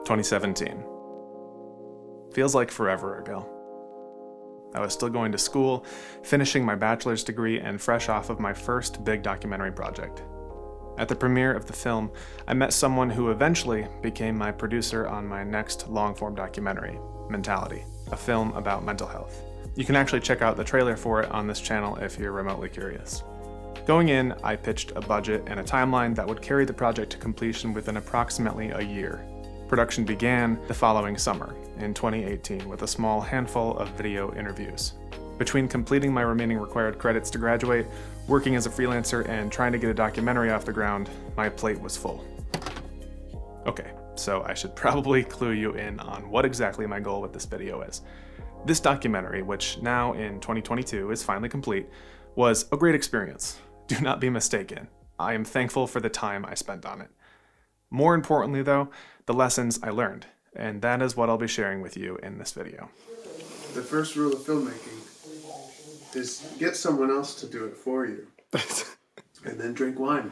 2017. Feels like forever ago. I was still going to school, finishing my bachelor's degree, and fresh off of my first big documentary project. At the premiere of the film, I met someone who eventually became my producer on my next long-form documentary, Mentality, a film about mental health. You can actually check out the trailer for it on this channel if you're remotely curious. Going in, I pitched a budget and a timeline that would carry the project to completion within approximately a year. Production began the following summer, in 2018, with a small handful of video interviews. Between completing my remaining required credits to graduate, working as a freelancer, and trying to get a documentary off the ground, my plate was full. Okay, so I should probably clue you in on what exactly my goal with this video is. This documentary, which now in 2022 is finally complete, was a great experience. Do not be mistaken. I am thankful for the time I spent on it. More importantly though, the lessons I learned, and that is what I'll be sharing with you in this video. The first rule of filmmaking is get someone else to do it for you, and then drink wine.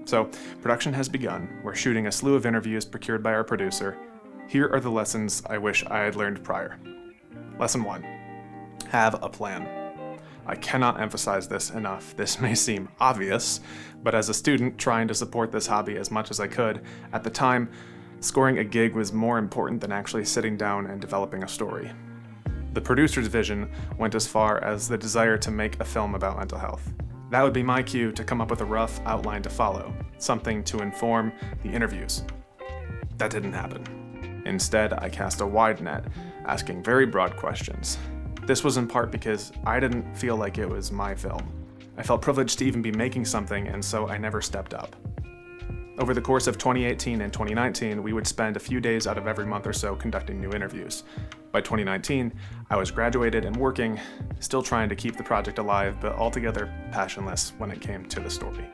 So, production has begun. We're shooting a slew of interviews procured by our producer. Here are the lessons I wish I had learned prior. Lesson 1. Have a plan. I cannot emphasize this enough. This may seem obvious, but as a student trying to support this hobby as much as I could, at the time, scoring a gig was more important than actually sitting down and developing a story. The producer's vision went as far as the desire to make a film about mental health. That would be my cue to come up with a rough outline to follow, something to inform the interviews. That didn't happen. Instead, I cast a wide net, asking very broad questions. This was in part because I didn't feel like it was my film. I felt privileged to even be making something, and so I never stepped up. Over the course of 2018 and 2019, we would spend a few days out of every month or so conducting new interviews. By 2019, I was graduated and working, still trying to keep the project alive, but altogether passionless when it came to the story.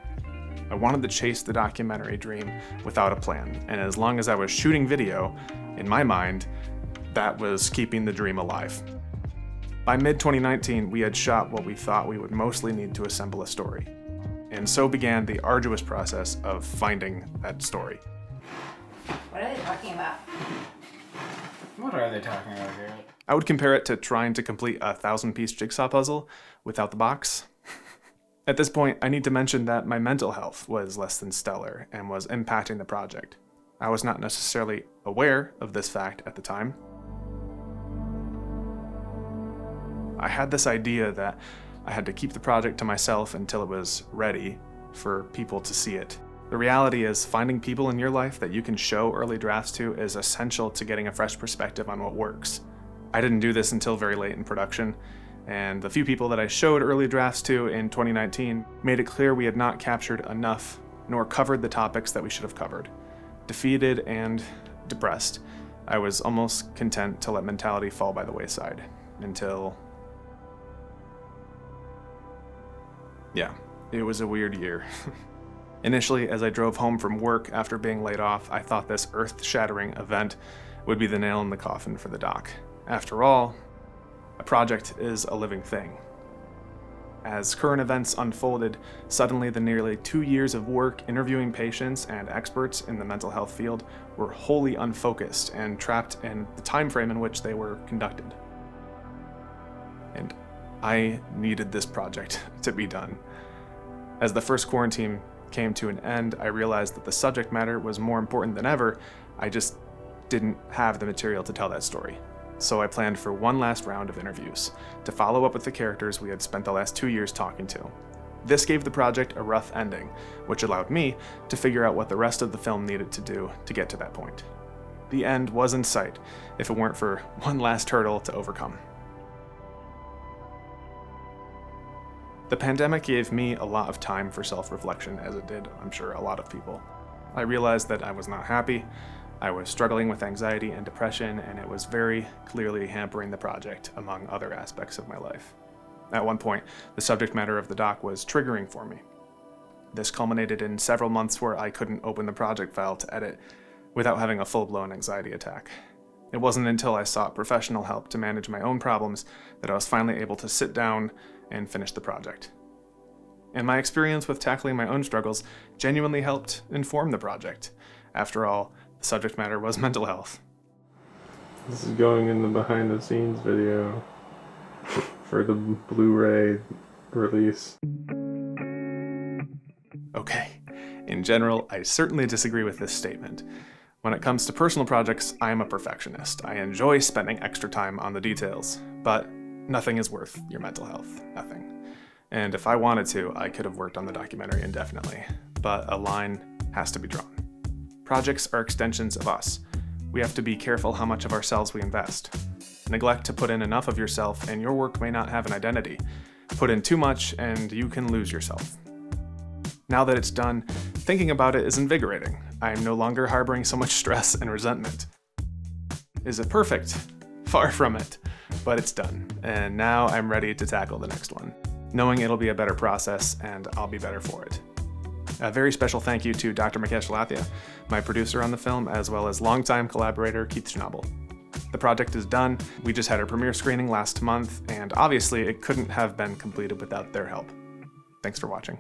I wanted to chase the documentary dream without a plan, and as long as I was shooting video, in my mind, that was keeping the dream alive. By mid-2019, we had shot what we thought we would mostly need to assemble a story. And so began the arduous process of finding that story. What are they talking about? What are they talking about, Garret? I would compare it to trying to complete a 1,000-piece jigsaw puzzle without the box. At this point, I need to mention that my mental health was less than stellar and was impacting the project. I was not necessarily aware of this fact at the time. I had this idea that I had to keep the project to myself until it was ready for people to see it. The reality is, finding people in your life that you can show early drafts to is essential to getting a fresh perspective on what works. I didn't do this until very late in production, and the few people that I showed early drafts to in 2019 made it clear we had not captured enough nor covered the topics that we should have covered. Defeated and depressed, I was almost content to let Mentality fall by the wayside until... Yeah, it was a weird year. Initially, as I drove home from work after being laid off, I thought this earth-shattering event would be the nail in the coffin for the doc. After all, a project is a living thing. As current events unfolded, suddenly the nearly 2 years of work interviewing patients and experts in the mental health field were wholly unfocused and trapped in the time frame in which they were conducted. And I needed this project to be done. As the first quarantine came to an end, I realized that the subject matter was more important than ever. I just didn't have the material to tell that story. So I planned for one last round of interviews to follow up with the characters we had spent the last 2 years talking to. This gave the project a rough ending, which allowed me to figure out what the rest of the film needed to do to get to that point. The end was in sight, if it weren't for one last hurdle to overcome. The pandemic gave me a lot of time for self-reflection, as it did, I'm sure, a lot of people. I realized that I was not happy, I was struggling with anxiety and depression, and it was very clearly hampering the project, among other aspects of my life. At one point, the subject matter of the doc was triggering for me. This culminated in several months where I couldn't open the project file to edit without having a full-blown anxiety attack. It wasn't until I sought professional help to manage my own problems that I was finally able to sit down and finish the project. And my experience with tackling my own struggles genuinely helped inform the project. After all, the subject matter was mental health. This is going in the behind the scenes video for the Blu-ray release. Okay, in general, I certainly disagree with this statement. When it comes to personal projects, I am a perfectionist. I enjoy spending extra time on the details, but nothing is worth your mental health. Nothing. And if I wanted to, I could have worked on the documentary indefinitely, but a line has to be drawn. Projects are extensions of us. We have to be careful how much of ourselves we invest. Neglect to put in enough of yourself and your work may not have an identity. Put in too much and you can lose yourself. Now that it's done, thinking about it is invigorating. I am no longer harboring so much stress and resentment. Is it perfect? Far from it. But it's done, and now I'm ready to tackle the next one, knowing it'll be a better process and I'll be better for it. A very special thank you to Dr. Mukesh Lathia, my producer on the film, as well as longtime collaborator Keith Schnabel. The project is done. We just had our premiere screening last month, and obviously it couldn't have been completed without their help. Thanks for watching.